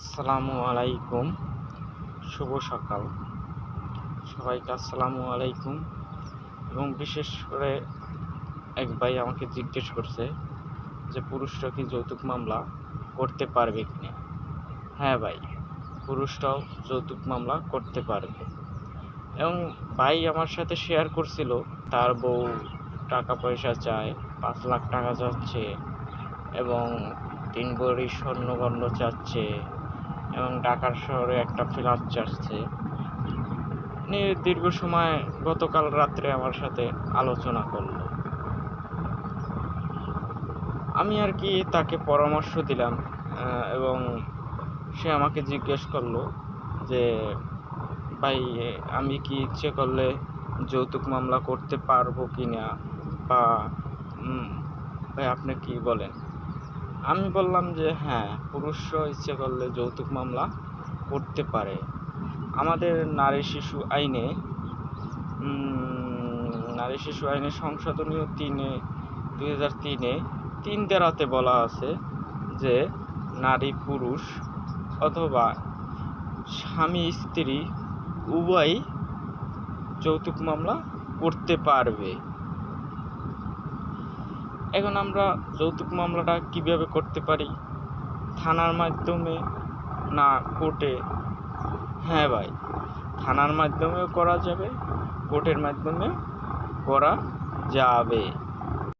আসসালামু আলাইকুম। শুভ সকাল সবাইকে। আসসালামু আলাইকুম। এবং বিশেষ করে এক ভাই আমাকে জিজ্ঞেস করছে যে পুরুষরা কি যৌতুক মামলা করতে পারবে কিনা। হ্যাঁ ভাই, পুরুষরাও যৌতুক মামলা করতে পারবে। এবং ভাই আমার সাথে শেয়ার করছিল তার বউ টাকা পয়সা চায়, 5 লাখ টাকা চাচ্ছে এবং 3 ভরি স্বর্ণগণ্ড চাচ্ছে এবং ঢাকার শহরে একটা ফ্ল্যাট চাচ্ছে। দীর্ঘ সময় গতকাল রাত্রে আমার সাথে আলোচনা করলো। আমি আর কি তাকে পরামর্শ দিলাম এবং সে আমাকে জিজ্ঞেস করলো যে ভাই, আমি কি ইচ্ছে করলে যৌতুক মামলা করতে পারবো কি না, বা ভাই আপনি কি বলেন। আমি বললাম যে হ্যাঁ, পুরুষরা ইচ্ছে করলে যৌতুক মামলা করতে পারে। আমাদের নারী শিশু আইনে সংশোধনীয় 2003-এ 3 ধারাতে বলা আছে যে নারী পুরুষ অথবা স্বামী স্ত্রী উভয়ই যৌতুক মামলা করতে পারবে। এখন আমরা যৌতুক মামলাটা কিভাবে করতে পারি? থানার মাধ্যমে না কোর্টে? হ্যাঁ ভাই, থানার মাধ্যমেও করা যাবে, কোর্টের মাধ্যমেও করা যাবে।